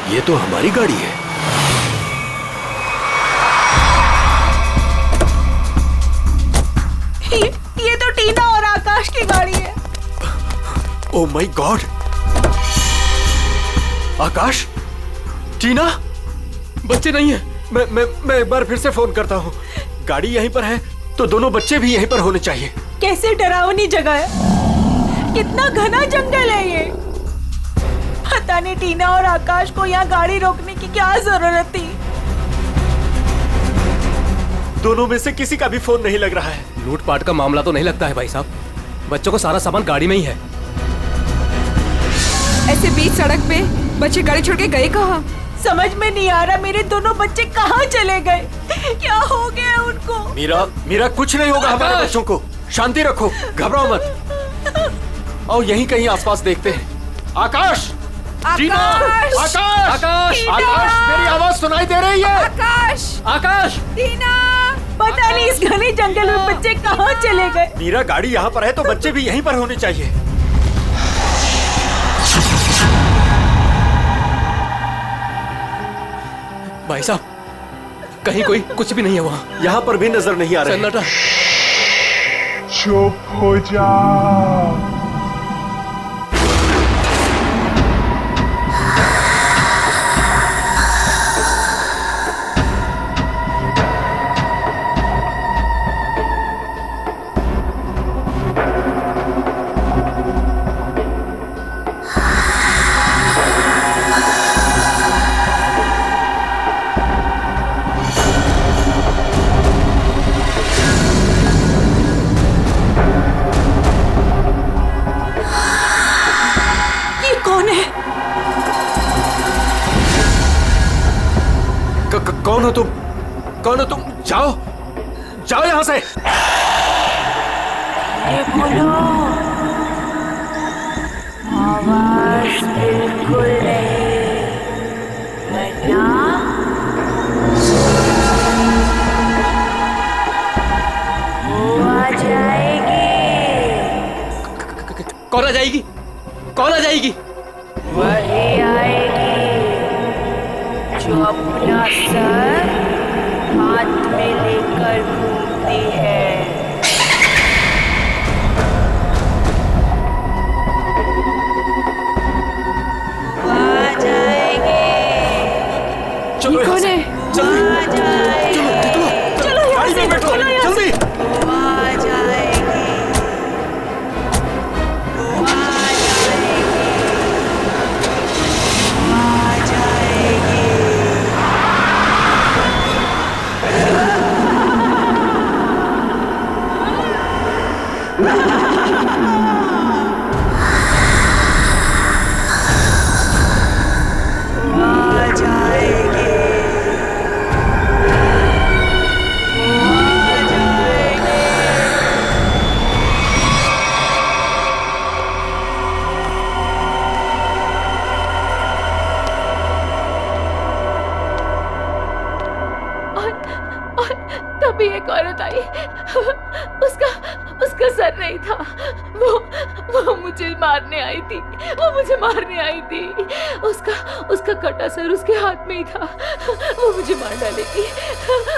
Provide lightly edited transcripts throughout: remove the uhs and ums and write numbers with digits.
ये तो हमारी गाड़ी है। ये तो टीना और आकाश की गाड़ी है। Oh my God! आकाश, टीना, बच्चे नहीं है। मैं एक बार फिर से फोन करता हूँ। गाड़ी यहीं पर है तो दोनों बच्चे भी यहीं पर होने चाहिए। कैसे डरावनी जगह है, कितना घना जंगल है ये। पता नहीं टीना और आकाश को यहाँ गाड़ी रोकने की क्या जरूरत थी। दोनों में से किसी का भी फोन नहीं लग रहा है। लूटपाट का मामला तो नहीं लगता है भाई साहब। बच्चों को सारा सामान गाड़ी में ही है। ऐसे बीच सड़क पे बच्चे गाड़ी छोड़ के गए कहाँ? समझ में नहीं आ रहा मेरे दोनों बच्चे कहाँ चले गए, क्या हो गया उनको। मीरा कुछ नहीं होगा हमारे बच्चों को। शांति रखो, घबराओ मत। और यहीं कहीं आसपास देखते हैं। आकाश, टीना, आकाश, आकाश, आकाश, मेरी आवाज सुनाई दे रही है? आकाश, आकाश, टीना। पता नहीं इस घने जंगल में बच्चे कहाँ चले गए। मीरा, गाड़ी यहाँ पर है तो बच्चे भी यहीं पर होने चाहिए। भाई साहब, कहीं कोई कुछ भी नहीं है वहाँ। यहाँ पर भी नजर नहीं आ रहा है। सन्नाटा। चुप हो जा। कौन हो तुम? कौन हो तुम? जाओ, जाओ यहाँ से। बोलो, आवाज बिल्कुल नहीं, वरना वो आ जाएगी। कौन आ जाएगी? कौन आ जाएगी? वही आएगी जो अपना सर हाथ में लेकर घूमती है। वो आ जाएगी। चलो यहाँ से, जल्दी, आ जाएगी। चलो यहाँ गाड़ी से, में बैठो, चलो यहाँ से। जल्दी। वो आ जाएगी। वो आ जाएगी। वो आ जाएगी। आ जाएगी। आ जाएगी। और तभी एक औरत आई। उसका सर नहीं था। वो मुझे मारने आई थी। वो मुझे मारने आई थी। उसका कटा सर उसके हाथ में ही था। वो मुझे मार डालेगी।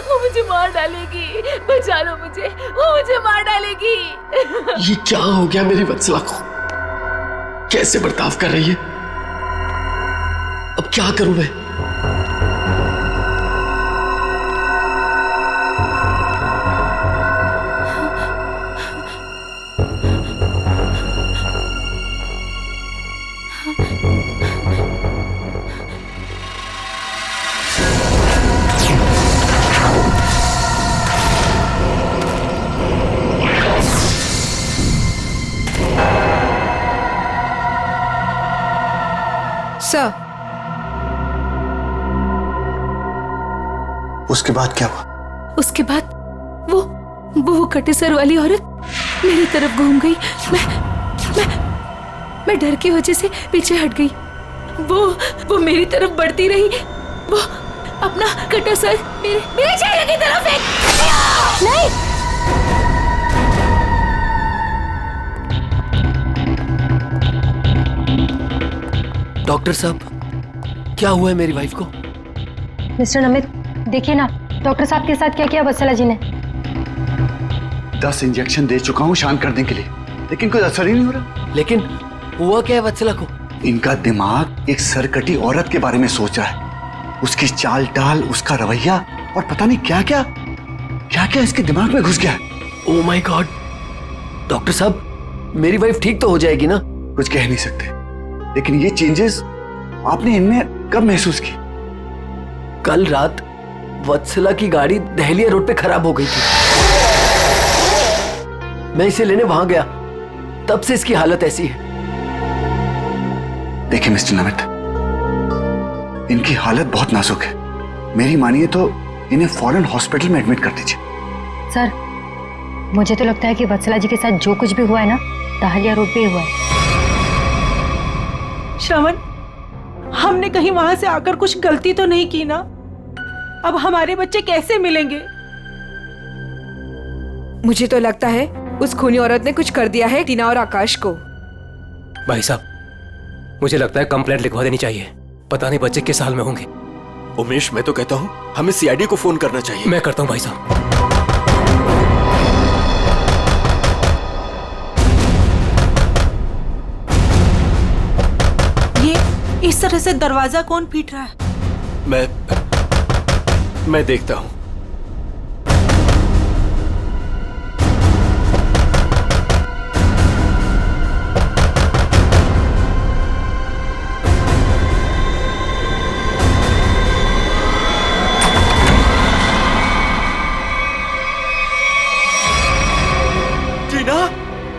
वो मुझे मार डालेगी। बचा लो मुझे। वो मुझे मार डालेगी। ये क्या हो गया मेरी वत्सला को? कैसे बर्ताव कर रही है? अब क्या करूं मैं? सर, उसके बाद क्या हुआ? उसके बाद वो कटे सर वाली औरत मेरी तरफ घूम गई। मैं डर की वजह से पीछे हट गई। वो मेरी तरफ बढ़ती रही। वो अपना कटा सर मेरे चेहरे की तरफ फेंक। नहीं, डॉक्टर साहब, क्या हुआ है मेरी वाइफ को? मिस्टर नमित, देखिए ना डॉक्टर साहब के साथ क्या किया वत्सला जी ने। 10 इंजेक्शन दे चुका हूँ शांत करने के लिए, लेकिन कोई असर ही नहीं हो रहा। लेकिन हुआ क्या है वत्सला को? इनका दिमाग एक सरकटी औरत के बारे में सोच रहा है। उसकी चाल डाल, उसका रवैया और पता नहीं क्या क्या इसके दिमाग में घुस गया है। Oh my God! डॉक्टर साहब, मेरी वाइफ ठीक तो हो जाएगी ना? कुछ कह नहीं सकते, लेकिन ये चेंजेस आपने इनमें कब महसूस की? कल रात वत्सला की गाड़ी दहलिया रोड पे खराब हो गई थी। मैं इसे लेने वहां गया, तब से इसकी हालत ऐसी है। देखिए मिस्टर नमित, इनकी हालत बहुत नाजुक है। मेरी मानिए तो इन्हें फौरन हॉस्पिटल में एडमिट कर दीजिए। सर, मुझे तो लगता है कि वत्सला जी के साथ जो कुछ भी हुआ है ना, दहलिया रोड पे ही हुआ है। श्रवण, हमने कहीं वहां से आकर कुछ गलती तो नहीं की ना? अब हमारे बच्चे कैसे मिलेंगे? मुझे तो लगता है उस खूनी औरत ने कुछ कर दिया है टीना और आकाश को। भाई साहब, मुझे लगता है कंप्लेंट लिखवा देनी चाहिए। पता नहीं बच्चे किस हाल में होंगे। उमेश, मैं तो कहता हूँ हमें सीआईडी को फोन करना चाहिए। मैं करता हूँ भाई साहब। इस तरह से दरवाजा कौन पीट रहा है? मैं देखता हूं।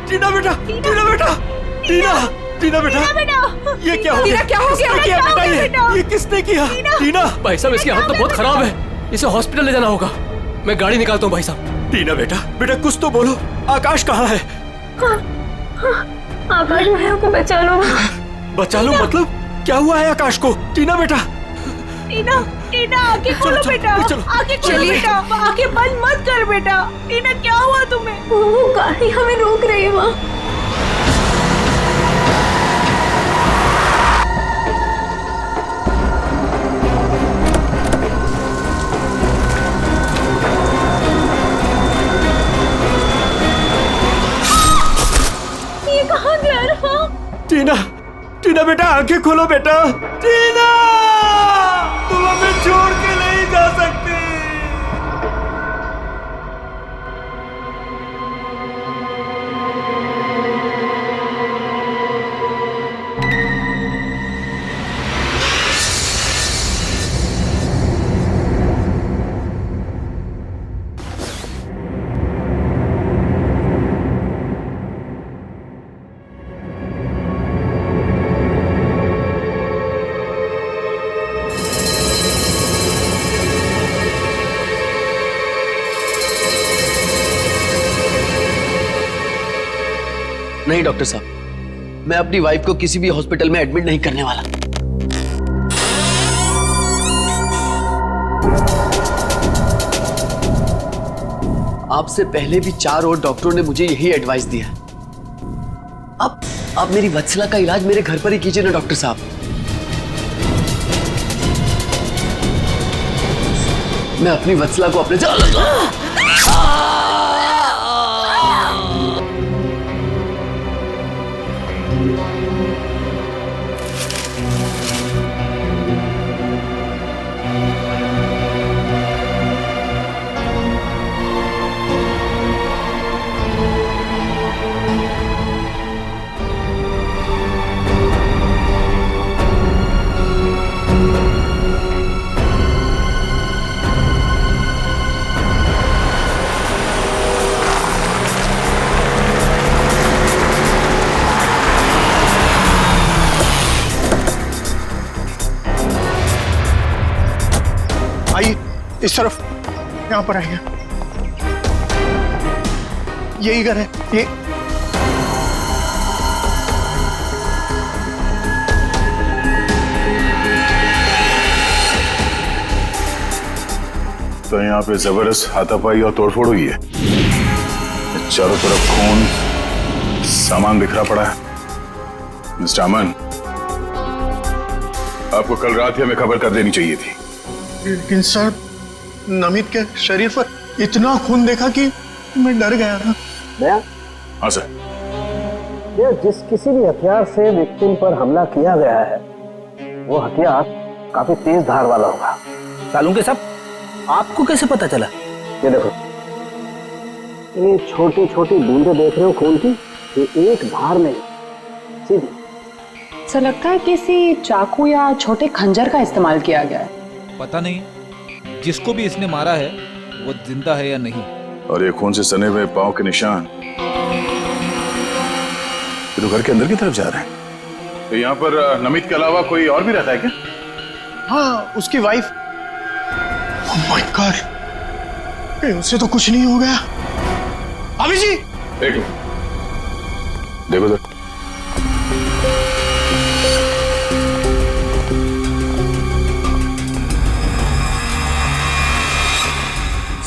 टीना बेटा, टीना बेटा, टीना बेटा, ये क्या हो गया? क्या हो गया? किसने किया बेटा? ये किसने किया? टीना, भाई साहब, इसकी हालत तो बहुत खराब है। इसे हॉस्पिटल ले जाना होगा। मैं गाड़ी निकालता हूँ भाई साहब। टीना बेटा कुछ तो बोलो। आकाश कहाँ है? आकाश भैया को बचा लो। बचा लो मतलब? क्या हुआ है आकाश को? टीना बेटा, टीना आंखें खोलो बेटा, आंखें खोलो बेटा, आंखें बंद मत कर बेटा। टीना, क्या हुआ तुम्हें? वो गाड़ी हमें रोक रही है माँ। ये कहाँ जा रहा? टीना बेटा, आंखें खोलो बेटा। टीना, तुम हमें छोड़ के नहीं जा सकती। नहीं डॉक्टर साहब, मैं अपनी वाइफ को किसी भी हॉस्पिटल में एडमिट नहीं करने वाला। आपसे पहले भी 4 और डॉक्टरों ने मुझे यही एडवाइस दिया। अब मेरी वत्सला का इलाज मेरे घर पर ही कीजिए ना डॉक्टर साहब। मैं अपनी वत्सला को अपने आइए इस तरफ, यहाँ पर आइए। यही घर है ये। तो यहाँ पे जबरदस्त हाथापाई और तोड़फोड़ हुई है। चारों तरफ खून, सामान बिखरा पड़ा है। मिस्टर अमन, आपको कल रात ही हमें खबर कर देनी चाहिए थी। लेकिन सर, नमित के शरीर पर इतना खून देखा कि मैं डर गया था। हाँ सर। जिस किसी भी हथियार से विक्टिम पर हमला किया गया है वो हथियार काफी तेज धार वाला होगा। सालुंके साहब, आपको कैसे पता चला? ये देखो, ये छोटी छोटी बूंदें देख रहे हो खून की, ये एक धार नहीं, सीधी। सर लगता है किसी चाकू या छोटे खंजर का इस्तेमाल किया गया है। पता नहीं जिसको भी इसने मारा है वो जिंदा है या नहीं। और ये खून से सने हुए पांव के निशान ये तो घर के अंदर की तरफ जा रहे हैं। तो यहाँ पर नमित के अलावा कोई और भी रहता है क्या? हाँ, उसकी वाइफ। ओह माय गॉड, कहीं उससे तो कुछ नहीं हो गया। अभी जी, एक देखो सर।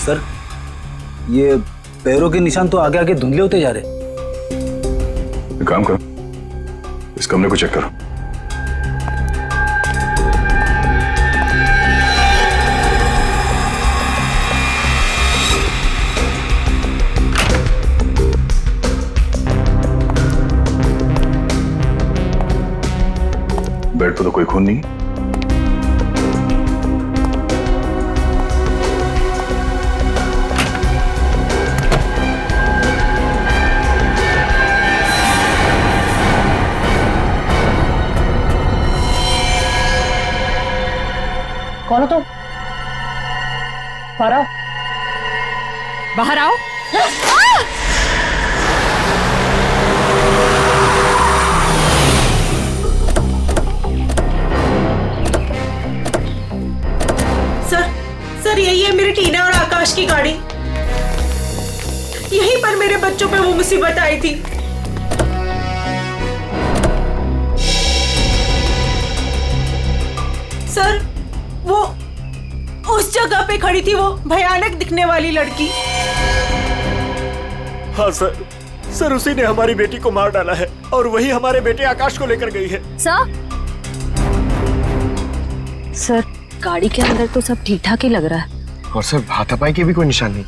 सर, ये पैरों के निशान तो आगे आगे धुंधले होते जा रहे। एक काम करो, इस कमरे को चेक करो। बेड पर तो कोई खून नहीं। कौन हो तुम? बाहर आओ। सर यही है मेरी टीना और आकाश की गाड़ी। यहीं पर मेरे बच्चों पे वो मुसीबत आई थी। सर वो उस जगह पे खड़ी थी वो भयानक दिखने वाली लड़की। हाँ सर उसी ने हमारी बेटी को मार डाला है और वही हमारे बेटे आकाश को लेकर गई है। सर गाड़ी के अंदर तो सब ठीक ठाक ही लग रहा है। और सर, हाथापाई के भी कोई निशान नहीं।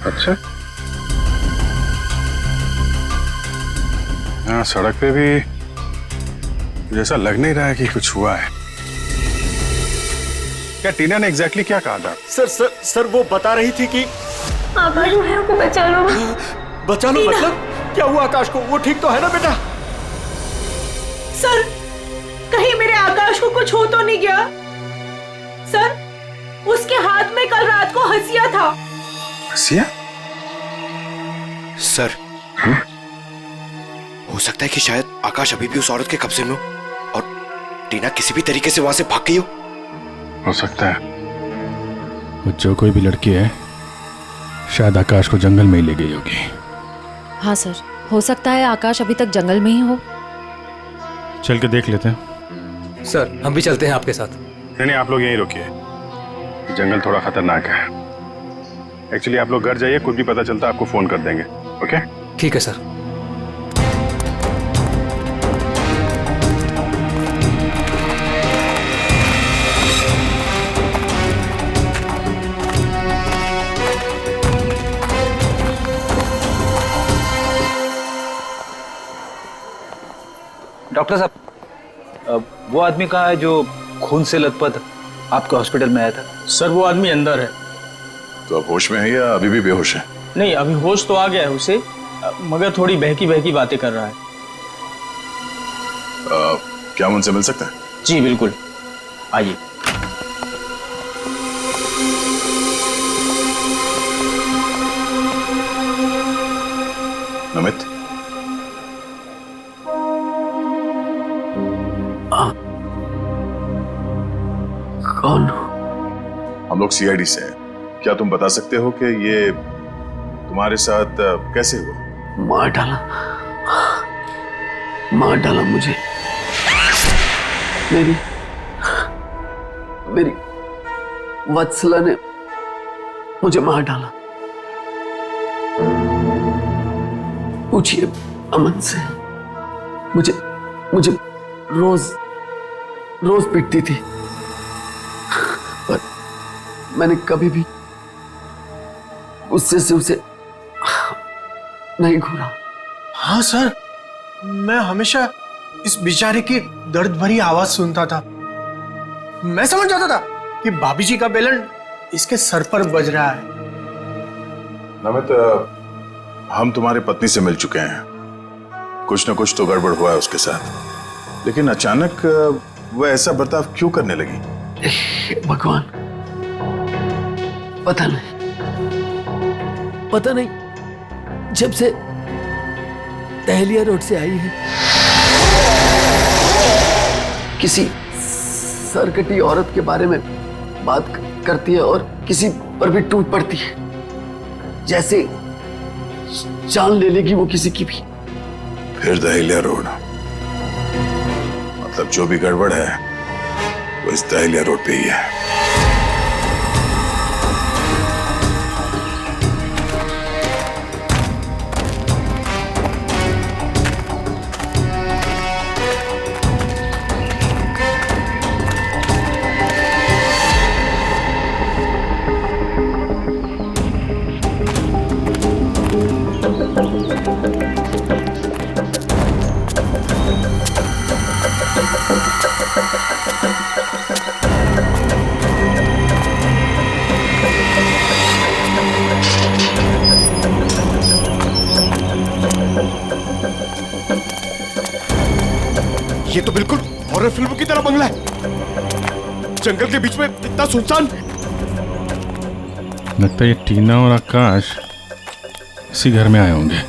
अच्छा, हाँ, सड़क पे भी जैसा लग नहीं रहा है कि कुछ हुआ है। क्या टीना ने एग्जैक्टली क्या कहा था? सर वो बता रही थी कि आकाश भाई को बचा लो। बचा लो मतलब क्या हुआ आकाश को? वो ठीक तो है ना बेटा? सर कहीं मेरे आकाश को कुछ हो तो नहीं गया? सर उसके हाथ में कल रात को हंसिया था। हंसिया? सर हो सकता है कि शायद आकाश अभी भी उस औरत के कब्जे में हो और टीना किसी भी तरीके से वहां से भाग गई हो सकता है वो जो कोई भी लड़की है शायद आकाश को जंगल में ही ले गई होगी। हाँ सर, हो सकता है आकाश अभी तक जंगल में ही हो। चल के देख लेते हैं। सर हम भी चलते हैं आपके साथ। नहीं, आप लोग यहीं रुकिए, जंगल थोड़ा खतरनाक है। एक्चुअली आप लोग घर जाइए, कुछ भी पता चलता आपको फोन कर देंगे। ओके? ठीक है सर। डॉक्टर साहब, वो आदमी कहाँ है जो खून से लथपथ आपके हॉस्पिटल में आया था? सर वो आदमी अंदर है। तो आप होश में है या अभी भी बेहोश है? नहीं, अभी होश तो आ गया है उसे, मगर थोड़ी बहकी बहकी बातें कर रहा है। क्या हम उनसे मिल सकते हैं? जी बिल्कुल, आइए। नमित, कौन? हम लोग सीआईडी से हैं। क्या तुम बता सकते हो कि ये तुम्हारे साथ कैसे हुआ? मार डाला मुझे। मेरी वत्सला ने मुझे मार डाला। पूछिए अमन से। मुझे रोज पिटती थी, पर मैंने कभी भी गुस्से से उसे नहीं घूरा। हाँ सर, मैं हमेशा इस बेचारे की दर्द भरी आवाज सुनता था। मैं समझ जाता था कि भाभी जी का बेलन इसके सर पर बज रहा है। नमित, हम तुम्हारी पत्नी से मिल चुके हैं। कुछ ना कुछ तो गड़बड़ हुआ है उसके साथ, लेकिन अचानक वह ऐसा बर्ताव क्यों करने लगी? भगवान, पता नहीं, जब से दहलिया रोड से आई है किसी सरकटी औरत के बारे में बात करती है और किसी पर भी टूट पड़ती है, जैसे जान ले लेगी वो किसी की भी। फिर दहलिया रोड, मतलब जो भी गड़बड़ है वो इस दहलिया रोड पे ही है। ये तो बिल्कुल हॉरर फिल्म की तरह बंगला है, जंगल के बीच में इतना सुनसान। लगता है ये टीना और आकाश इसी घर में आए होंगे।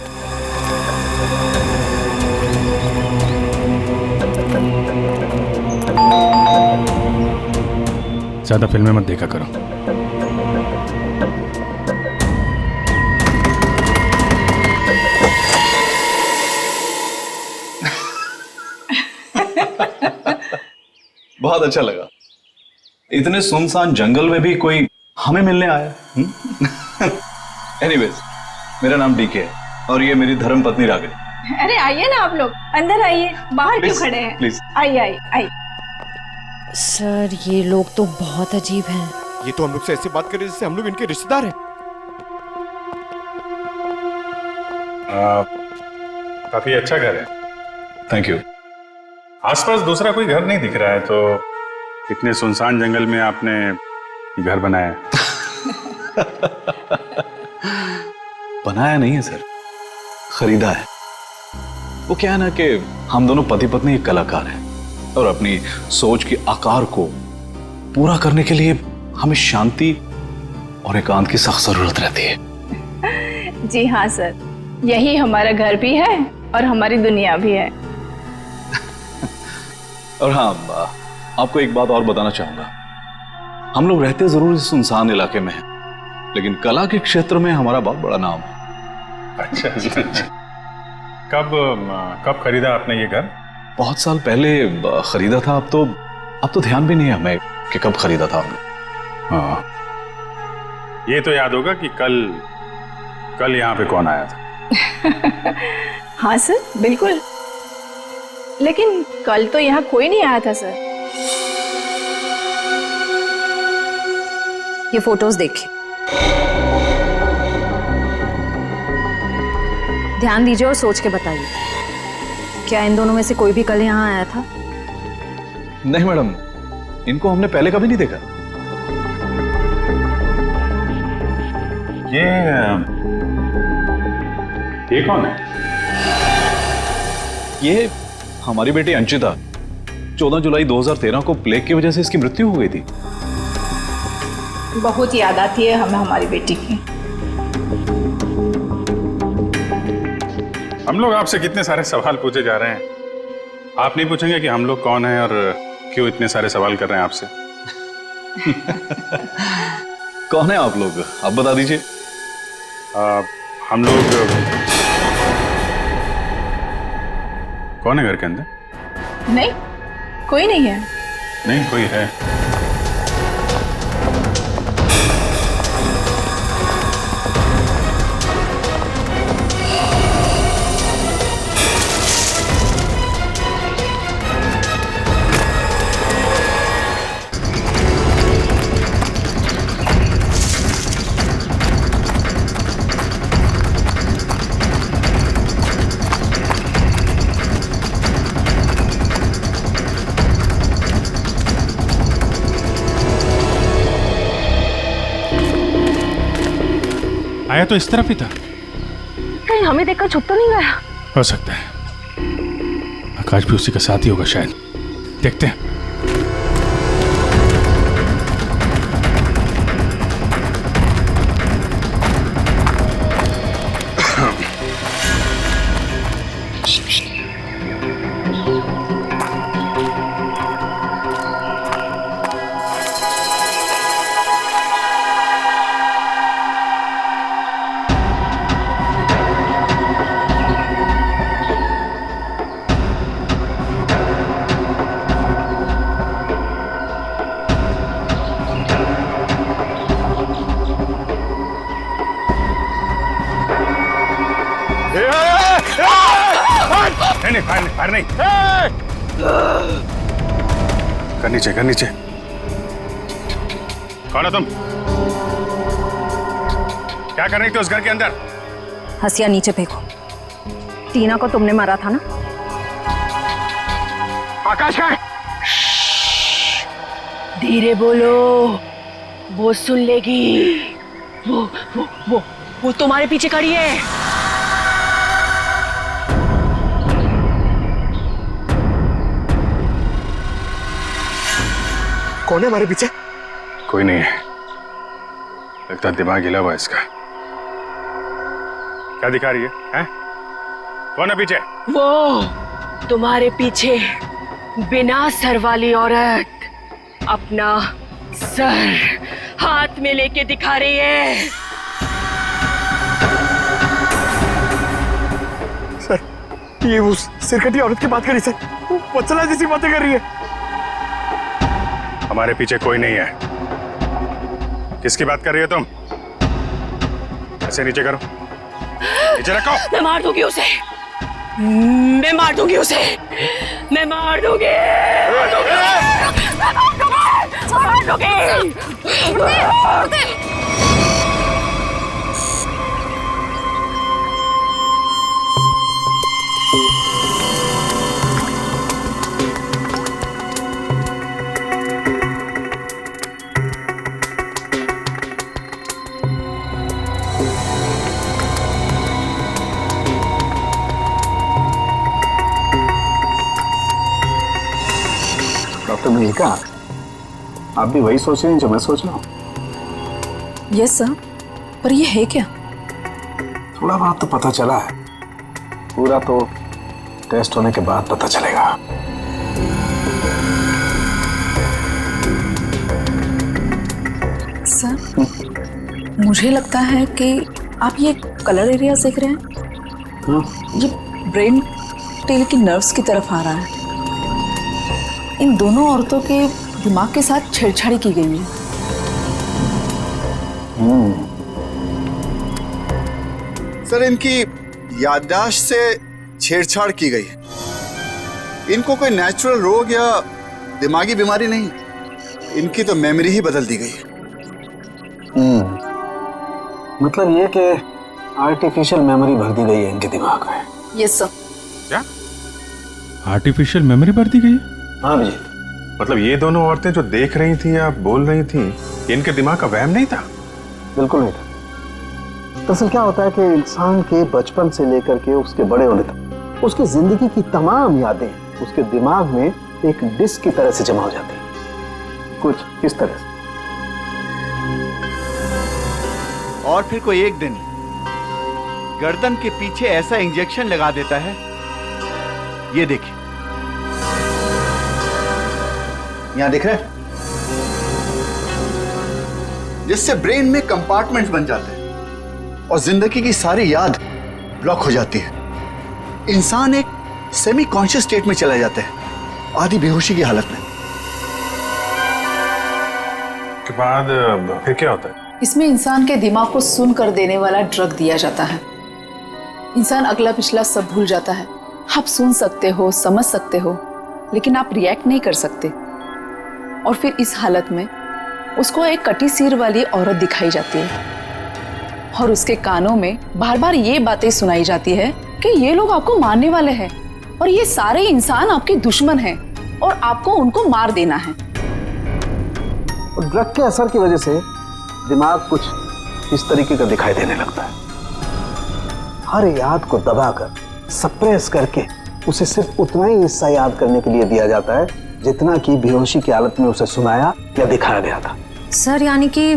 ज्यादा फिल्में मत देखा करो। बहुत अच्छा लगा, इतने सुनसान जंगल में भी कोई हमें मिलने आया। एनीवेज, मेरा नाम डीके है और ये मेरी धर्म पत्नी रागिनी। अरे आइए ना आप लोग, अंदर आइए, बाहर क्यों खड़े हैं? प्लीज आइए आइए आइए। सर, ये लोग तो बहुत अजीब हैं। ये तो हम लोग से ऐसे बात कर रहे जैसे हम लोग इनके रिश्तेदार हैं। काफी अच्छा घर है। Thank you. आसपास दूसरा कोई घर नहीं दिख रहा है, तो इतने सुनसान जंगल में आपने ये घर बनाया है? बनाया नहीं है सर, खरीदा है। वो क्या है ना कि हम दोनों पति पत्नी एक कलाकार हैं और अपनी सोच के आकार को पूरा करने के लिए हमें शांति और एकांत की सख्त जरूरत रहती है। जी हाँ सर, यही हमारा घर भी है और हमारी दुनिया भी है। और हाँ, आपको एक बात और बताना चाहूंगा। हम लोग रहते जरूर इस सुनसान इलाके में हैं, लेकिन कला के क्षेत्र में हमारा बहुत बड़ा नाम है। अच्छा, कब खरीदा आपने ये घर? बहुत साल पहले खरीदा था। अब तो ध्यान भी नहीं है हमें कि कब खरीदा था हमने। हाँ, ये तो याद होगा कि कल यहाँ पे कौन आया था। हाँ सर, बिल्कुल, लेकिन कल तो यहाँ कोई नहीं आया था सर। ये फोटोज देखिए, ध्यान दीजिए और सोच के बताइए, क्या इन दोनों में से कोई भी कल यहाँ आया था? नहीं मैडम, इनको हमने पहले कभी नहीं देखा। ये कौन है? ये हमारी बेटी अंशिता। 14 जुलाई 2013 को प्लेग की वजह से इसकी मृत्यु हो गई थी। बहुत याद आती है हमें हमारी बेटी की। हम लोग आपसे कितने सारे सवाल पूछे जा रहे हैं, आप नहीं पूछेंगे कि हम लोग कौन हैं और क्यों इतने सारे सवाल कर रहे हैं आपसे? कौन है आप लोग, आप बता दीजिए। हम लोग कौन है घर के अंदर? नहीं, कोई नहीं है। नहीं, कोई है। आया तो इस तरफ ही था। कहीं हमें देखकर छुप तो नहीं गया? हो सकता है आकाश भी उसी का साथी होगा शायद। देखते हैं। नहीं, फायर नहीं। कर नीचे। कौन हो तुम? क्या कर रही थी उस घर के अंदर? हसिया नीचे फेंको। टीना को तुमने मारा था ना? आकाश का है। धीरे बोलो, वो सुन लेगी। वो तुम्हारे पीछे खड़ी है। कौन है हमारे पीछे? कोई नहीं है, लगता दिमाग हिला हुआ इसका। क्या दिखा रही है? कौन है पीछे? वो तुम्हारे पीछे बिना सर वाली औरत अपना सर हाथ में लेके दिखा रही है। सर, ये उस सिरकटी औरत की बात कर रही है सर। वत्सला जैसी बातें कर रही है। हमारे पीछे कोई नहीं है। किसकी बात कर रही हो तुम? ऐसे नीचे करो, नीचे रखो। मैं मार दूंगी उसे। मैं मार दूंगी। डॉक्टर मल्लिका, आप भी वही सोच रहे हैं जो मैं सोच रहा हूँ? यस सर, पर ये है क्या? थोड़ा बहुत तो पता चला है, पूरा तो टेस्ट होने के बाद पता चलेगा। सर, मुझे लगता है कि आप ये कलर एरिया देख रहे हैं। ये ब्रेन टेल की नर्व्स की तरफ आ रहा है। इन दोनों औरतों के दिमाग के साथ छेड़छाड़ी की गई है। सर, इनकी याददाश्त से छेड़छाड़ की गई है। इनको कोई नेचुरल रोग या दिमागी बीमारी नहीं, इनकी तो मेमोरी ही बदल दी गई है। मतलब ये कि आर्टिफिशियल मेमोरी भर दी गई है इनके दिमाग में। Yes sir. क्या आर्टिफिशियल मेमोरी भर दी गई है? हाँ जी। मतलब ये दोनों औरतें जो देख रही थी या बोल रही थी, इनके दिमाग का वहम नहीं था? बिल्कुल नहीं था। दरअसल क्या होता है कि इंसान के बचपन से लेकर के उसके बड़े होने तक उसकी जिंदगी की तमाम यादें उसके दिमाग में एक डिस्क की तरह से जमा हो जाती है, कुछ इस तरह से। और फिर कोई एक दिन गर्दन के पीछे ऐसा इंजेक्शन लगा देता है, ये देखिए, यहां दिख रहा है, जिससे ब्रेन में कंपार्टमेंट्स बन जाते हैं और जिंदगी की सारी याद ब्लॉक हो जाती है। इंसान एक सेमी कॉन्शियस स्टेट में चला जाता है, आधी बेहोशी की हालत में। के बाद फिर क्या होता है? इसमें इंसान के दिमाग को सुन कर देने वाला ड्रग दिया जाता है। इंसान अगला पिछला सब भूल जाता है। आप सुन सकते हो, समझ सकते हो, लेकिन आप रिएक्ट नहीं कर सकते। और फिर इस हालत में उसको एक कटी सिर वाली औरत दिखाई जाती है और उसके कानों में बार बार ये बातें सुनाई जाती है कि ये लोग आपको मारने वाले हैं और ये सारे इंसान आपके दुश्मन हैं और आपको उनको मार देना है। ड्रग के असर की वजह से दिमाग कुछ इस तरीके का दिखाई देने लगता है। हर याद को दबाकर, सप्रेस करके उसे सिर्फ उतना ही हिस्सा याद करने के लिए दिया जाता है जितना कि बेहोशी की हालत में उसे सुनाया या दिखाया गया था। सर, यानी कि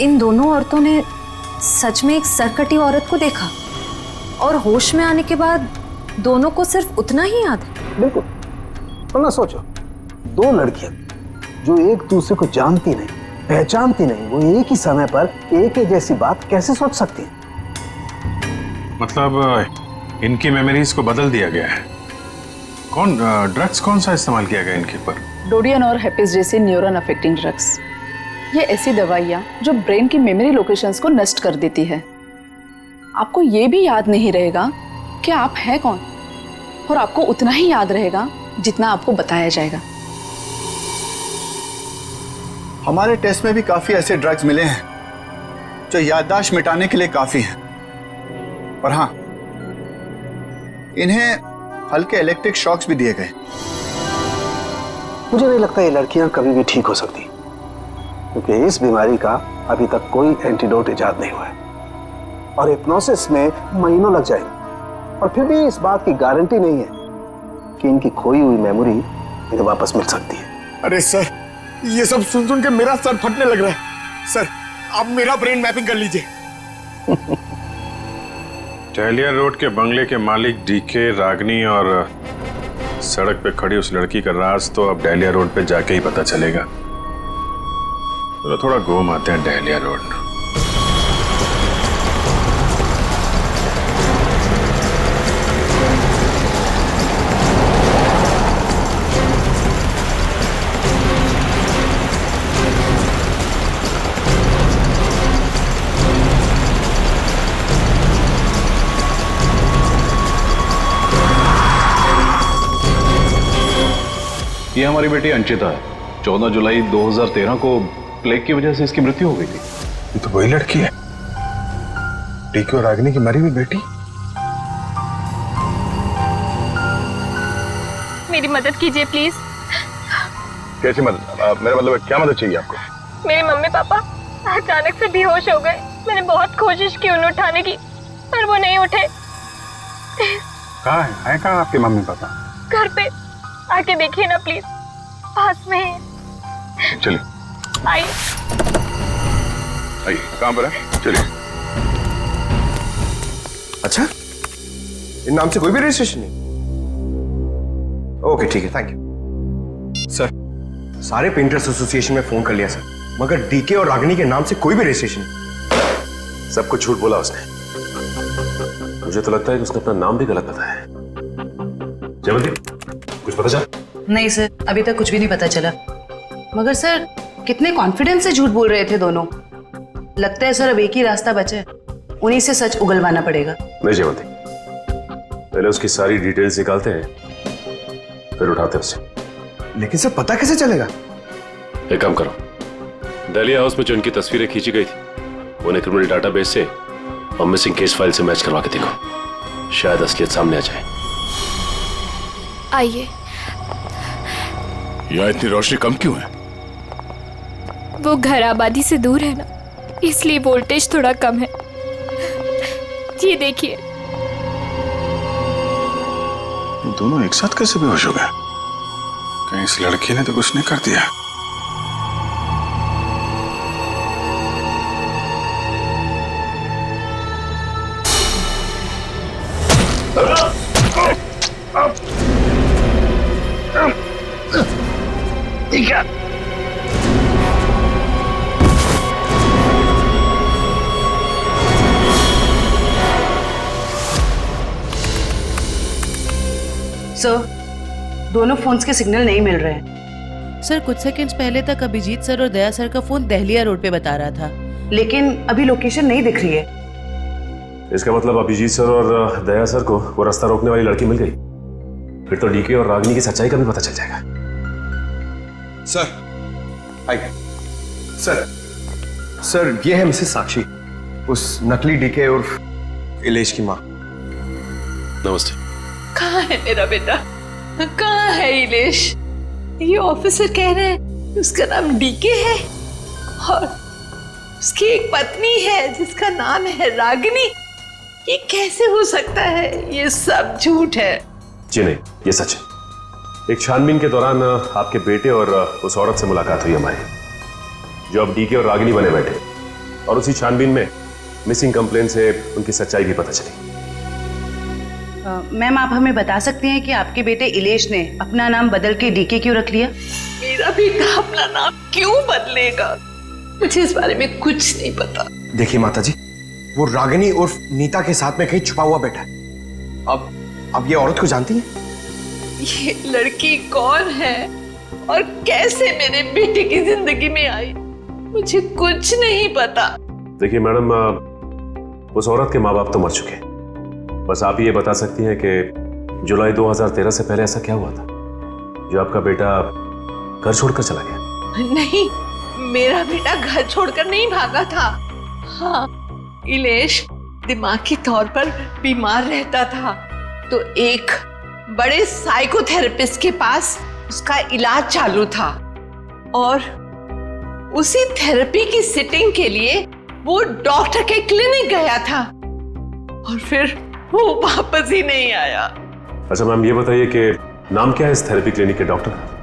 इन दोनों औरतों ने सच में एक सरकटी औरत को देखा और होश में आने के बाद दोनों को सिर्फ उतना ही याद है। बिल्कुल। वरना सोचो, दो लड़कियां जो एक दूसरे को जानती नहीं, पहचानती नहीं, वो एक ही समय पर एक ही जैसी बात कैसे सोच सकती हैं? मतलब इनकी मेमोरीज को बदल दिया गया है। ड्रग्स कौन सा इस्तेमाल किया गया इनके ऊपर? डोडियन और हेपिस जैसे न्यूरॉन अफेक्टिंग ड्रग्स। ये ऐसी दवाइयाँ जो ब्रेन की मेमोरी लोकेशंस को नष्ट कर देती है। आपको ये भी याद नहीं रहेगा कि आप हैं कौन, और आपको उतना ही याद रहेगा जितना आपको बताया जाएगा। हमारे टेस्ट में भी काफी ऐसे ड्रग्स मिले हैं जो याददाश्त मिटाने के लिए काफी हैं। और हाँ, इन्हें हल्के इलेक्ट्रिक शॉक्स भी दिए गए। मुझे नहीं लगता ये लड़कियां कभी भी ठीक हो सकती, क्योंकि इस बीमारी का अभी तक कोई एंटीडोट इजाद नहीं हुआ है और हिप्नोसिस में महीनों लग जाएंगे। और फिर भी इस बात की गारंटी नहीं है कि इनकी खोई हुई मेमोरी इन्हें वापस मिल सकती है। अरे सर, ये सब सुन सुन के मेरा सर फटने लग रहा है। सर, आप मेरा ब्रेन मैपिंग कर लीजिए। डहलिया रोड के बंगले के मालिक डीके, रागनी और सड़क पे खड़ी उस लड़की का राज तो अब डहलिया रोड पे जाके ही पता चलेगा। तो थोड़ा घूम आते हैं डहलिया रोड। ये हमारी बेटी अंचिता है। 14 जुलाई 2013 को प्लेग की वजह से इसकी मृत्यु हो गई थी। ये तो वही लड़की है, डीके और रागिनी की मरी हुई बेटी। मेरी मदद कीजिए प्लीज। कैसी मदद? मेरा मतलब क्या मदद चाहिए आपको? मेरे मम्मी पापा अचानक से बेहोश हो गए। मैंने बहुत कोशिश की उन्हें उठाने की, पर वो नहीं उठे। कहाँ है आपके मम्मी पापा? घर पे आके देखिए ना प्लीज, पास में है। चलिए आइए। कहाँ पर है? चलिए। अच्छा, इन नाम से कोई भी रजिस्ट्रेशन नहीं? ओके ठीक है, थैंक यू सर। सारे पेंटर्स एसोसिएशन में फोन कर लिया सर, मगर डीके और रागिनी के नाम से कोई भी रजिस्ट्रेशन नहीं। सब कुछ झूठ बोला उसने। मुझे तो लगता है कि उसने अपना नाम भी गलत बताया है। जयवंती, कुछ पता चला? नहीं सर, अभी तक कुछ भी नहीं पता चला। मगर सर, कितने कॉन्फिडेंस से झूठ बोल रहे थे दोनों। लगता है सर अब एक ही रास्ता बचा है, उन्हीं से सच उगलवाना पड़ेगा। नहीं जयवंती, पहले उसकी सारी डिटेल्स निकालते हैं, फिर उठाते हैं उसे। लेकिन सर पता कैसे चलेगा? एक काम करो, डहलिया हाउस में जो उनकी तस्वीरें खींची गई थी उन्हें क्रिमिनल डाटाबेस से और मिसिंग केस फाइल से मैच करवा के देखो, शायद असलियत सामने आ जाए। आइए। यहाँ इतनी रोशनी कम क्यों है? वो घर आबादी से दूर है ना, इसलिए वोल्टेज थोड़ा कम है। ये देखिए। दोनों एक साथ कैसे बेहोश हो गए? कहीं इस लड़की ने तो कुछ नहीं कर दिया? ठीक है। सर, दोनों फोन्स के सिग्नल नहीं मिल रहे हैं। सर, कुछ सेकंड्स पहले तक अभिजीत सर और दया सर का फोन दहलिया रोड पे बता रहा था, लेकिन अभी लोकेशन नहीं दिख रही है। इसका मतलब अभिजीत सर और दया सर को वो रास्ता रोकने वाली लड़की मिल गई। फिर तो डीके और रागिनी की सच्चाई का भी पता चल जाएगा। सर आइए। सर ये है मिसेस साक्षी, उस नकली डीके और इलेश की माँ। नमस्ते। कहाँ है मेरा बेटा? कहाँ है इलेश? ये ऑफिसर कह रहे हैं उसका नाम डीके है, और उसकी एक पत्नी है जिसका नाम है रागिनी। ये कैसे हो सकता है? ये सब झूठ है। जी नहीं, ये सच है। एक छानबीन के दौरान आपके बेटे और उस औरत से मुलाकात हुई हमारी, जो अब डीके और रागिनी बने बैठे, और उसी छानबीन में मिसिंग कंप्लेन से उनकी सच्चाई भी पता चली। मैम, आप हमें बता सकते हैं कि आपके बेटे इलेश ने अपना नाम बदल के डीके क्यों रख लिया? मेरा बेटा अपना नाम क्यों बदलेगा? मुझे इस बारे में कुछ नहीं पता। देखिए माता जी, वो रागिनी उर्फ नीता के साथ में कहीं छुपा हुआ बैठा है। अब ये औरत को जानती है? ये लड़की कौन है और कैसे मेरे बेटे की जिंदगी में आई, मुझे कुछ नहीं पता। देखिए मैडम, उस औरत के माँ बाप तो मर चुके हैं। बस आप ये बता सकती हैं कि जुलाई 2013 से पहले ऐसा क्या हुआ था जो आपका बेटा घर छोड़कर चला गया? नहीं, मेरा बेटा घर छोड़कर नहीं भागा था। हाँ, इलेश दिमागी तौर पर बीमार रहता था, तो एक बड़े साइकोथेरेपिस्ट के पास उसका इलाज चालू था, और उसी थेरेपी की सिटिंग के लिए वो डॉक्टर के क्लिनिक गया था, और फिर वो वापस ही नहीं आया। अच्छा मैम, ये बताइए कि नाम क्या है इस थेरेपी क्लिनिक के डॉक्टर का?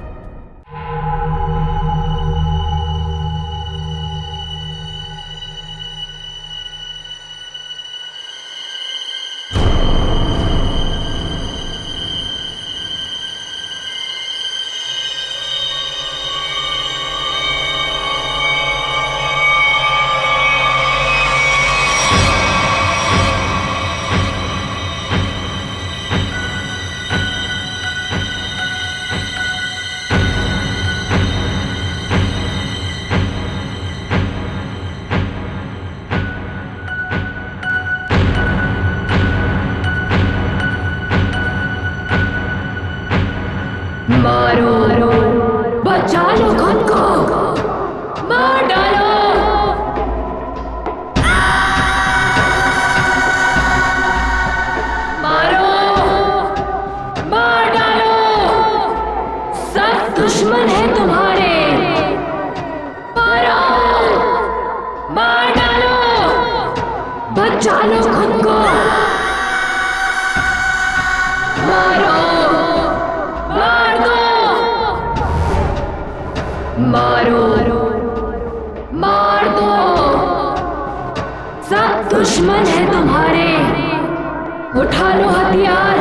मारो, बचा लो खुद को, मार डालो। मारो, मार डालो, सब दुश्मन है तुम्हारे। मारो, मार डालो, बचा लो खुद को। मारो, मारो, मार दो, सब दुश्मन है तुम्हारे। उठा लो हथियार,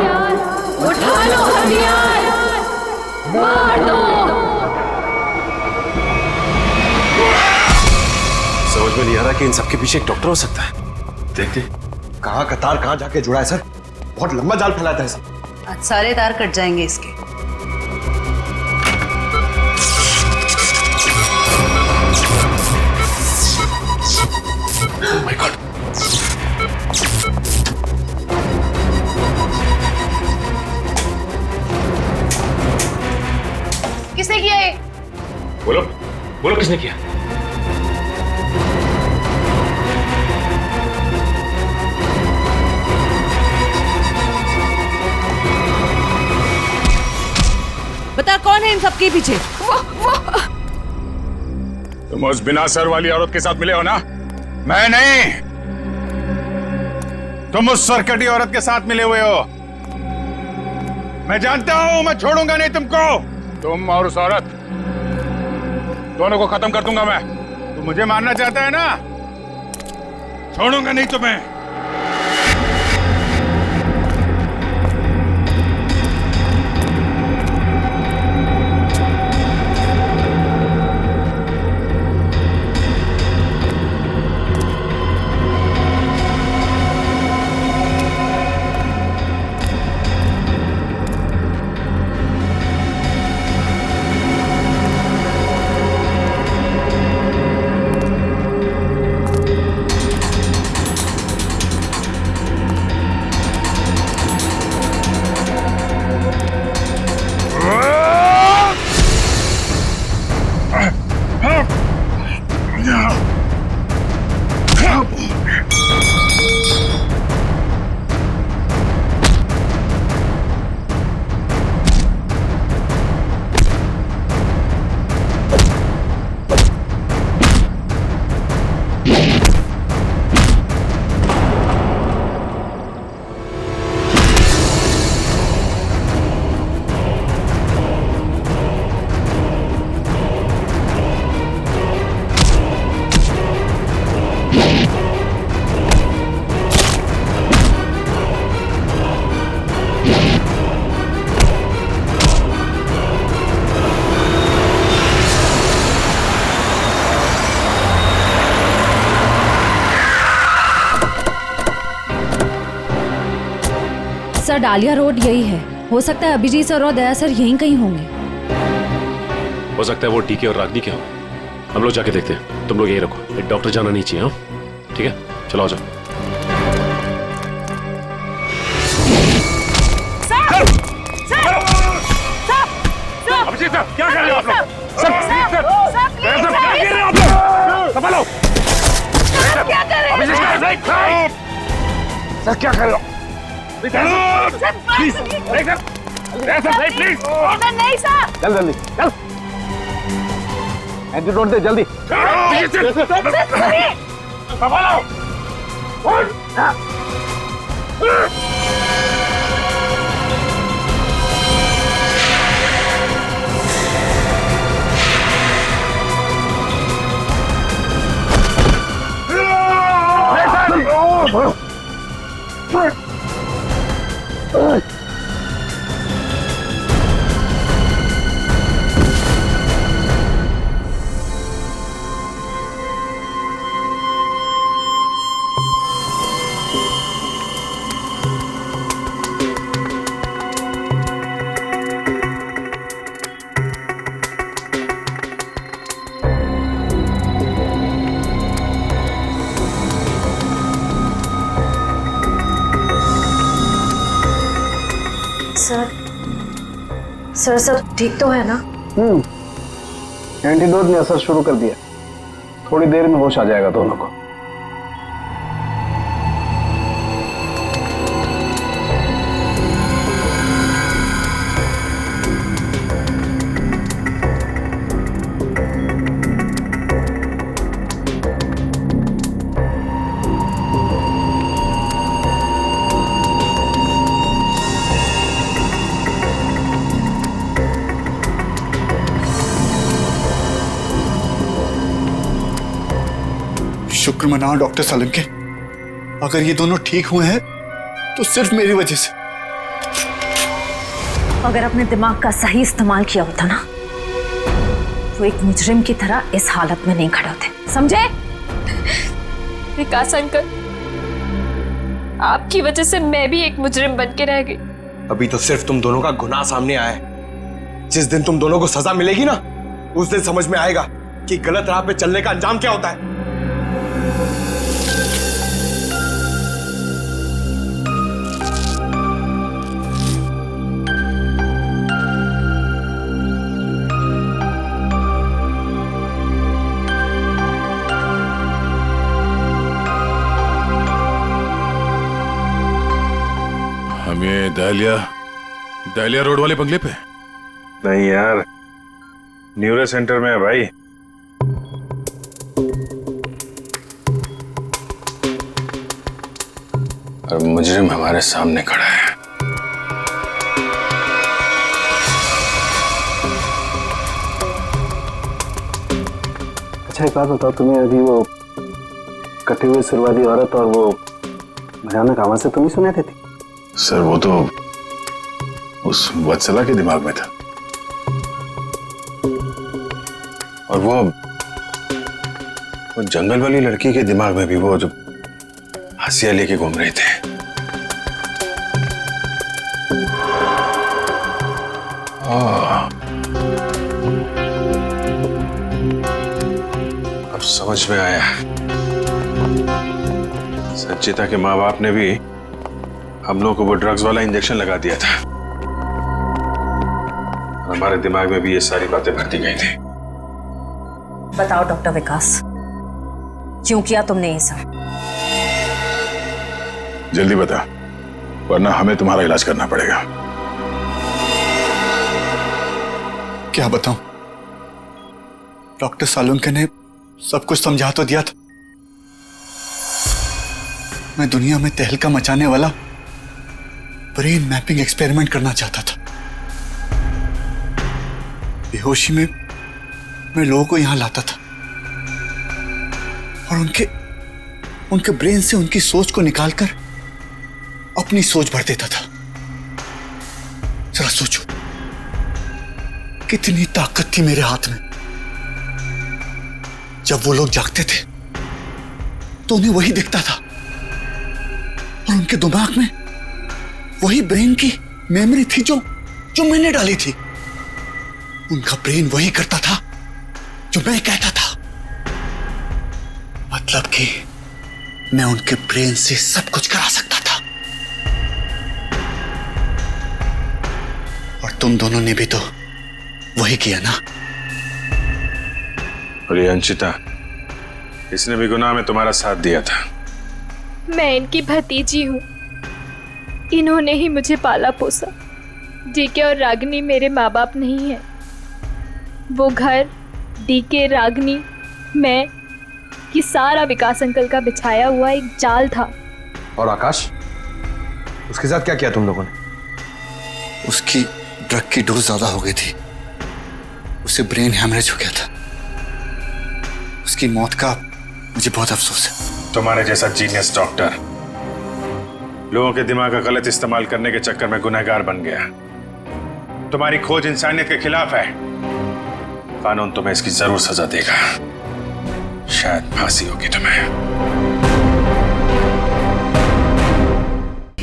उठा लो हथियार, मार दो। समझ में नहीं आ रहा कि इन सबके पीछे एक डॉक्टर हो सकता है। देखते कहाँ का तार कहाँ जाके जुड़ा है सर। बहुत लंबा जाल फैलाता है सर। आज सारे तार कट जाएंगे इसके। Oh my God! किसने किया ये? बोलो, बोलो किसने किया? बता कौन है इन सबके पीछे? तुम उस बिना सर वाली औरत के साथ मिले हो ना? मैं नहीं, तुम उस सरकटी औरत के साथ मिले हुए हो। मैं जानता हूं, मैं छोड़ूंगा नहीं तुमको। तुम और उस औरत दोनों को खत्म कर दूंगा मैं। तुम मुझे मारना चाहता है ना? छोड़ूंगा नहीं तुम्हें। सर डालिया रोड यही है। हो सकता है अभिजीत सर और दया सर यहीं कहीं होंगे। हो सकता है वो डीके और रागनी क्या हो। हम लोग जाके देखते हैं, तुम लोग यहीं रखो, एक डॉक्टर जाना नहीं चाहिए। हाँ ठीक है, चलो आ जाओ। अभिजीत सर, क्या कर रहे हो आप लोग? सर क्या कर रहे हो आप लोग? संभालो। क्या कर रहे हो? अभिजीत सर, सर क्या कर रहे हो? Please, please. नहीं सर। चल जल्दी चल, एंटीडोट दे जल्दी। संभालो। सर सब ठीक तो है ना? एंटीडोट ने असर शुरू कर दिया, थोड़ी देर में होश आ जाएगा दोनों को। शुक्र मनाओ डॉक्टर सालुंके, अगर ये दोनों ठीक हुए हैं तो सिर्फ मेरी वजह से। अगर अपने दिमाग का सही इस्तेमाल किया होता ना, तो एक मुजरिम की तरह इस हालत में नहीं खड़े होते, समझे? विकास अंकल, आपकी वजह से मैं भी एक मुजरिम बन के रह गई। अभी तो सिर्फ तुम दोनों का गुनाह सामने आया है। जिस दिन तुम दोनों को सजा मिलेगी ना, उस दिन समझ में आएगा कि गलत राह पे चलने का अंजाम क्या होता है। हम ये दहलिया रोड वाले बंगले पे? नहीं यार, न्यूरो सेंटर में है भाई। और मुजरिम हमारे सामने खड़ा है। अच्छा एक बात बताओ, तुम्हें अभी वो कटी हुई सिर वाली औरत और वो भयानक आवाज से तुम ही सुनाई देती? सर वो तो उस वत्सला के दिमाग में था, और वो जंगल वाली लड़की के दिमाग में भी वो जो हंसिया लेके घूम रहे थे। अब समझ में आया, संचिता के माँ बाप ने भी हम लोगों को वो ड्रग्स वाला इंजेक्शन लगा दिया था। हमारे दिमाग में भी ये सारी बातें भरती गई थी। बताओ डॉक्टर विकास, क्यों किया तुमने ये सब? जल्दी बता, वरना हमें तुम्हारा इलाज करना पड़ेगा। क्या बताऊं, डॉक्टर सालुंके ने सब कुछ समझा तो दिया था। मैं दुनिया में तहलका मचाने वाला ब्रेन मैपिंग एक्सपेरिमेंट करना चाहता था। बेहोशी में मैं लोगों को यहां लाता था और उनके ब्रेन से उनकी सोच को निकालकर अपनी सोच भर देता था। जरा सोचो, कितनी ताकत थी मेरे हाथ में। जब वो लोग जागते थे तो उन्हें वही दिखता था और उनके दिमाग में वही ब्रेन की मेमोरी थी जो जो मैंने डाली थी। उनका ब्रेन वही करता था जो मैं कहता था। मतलब कि मैं उनके ब्रेन से सब कुछ करा सकता था। और तुम दोनों ने भी तो वही किया ना। और ये अंशिता, इसने भी गुनाह में तुम्हारा साथ दिया था। मैं इनकी भतीजी हूँ, इन्होंने ही मुझे पाला पोसा। डीके और रागिनी मेरे माँ बाप नहीं है। वो घर, डीके, रागिनी, मैं, ये सारा विकास अंकल का बिछाया हुआ एक जाल था। और आकाश, उसके साथ क्या किया तुम लोगों ने? उसकी ड्रग की डोज ज्यादा हो गई थी, उसे ब्रेन हैमरेज हो गया था। उसकी मौत का मुझे बहुत अफसोस है। तुम्हारे जैसा जीनियस डॉक्टर लोगों के दिमाग का गलत इस्तेमाल करने के चक्कर में गुनहगार बन गया। तुम्हारी खोज इंसानियत के खिलाफ है। कानून तुम्हें इसकी जरूर सजा देगा। शायद फांसी होगी तुम्हें।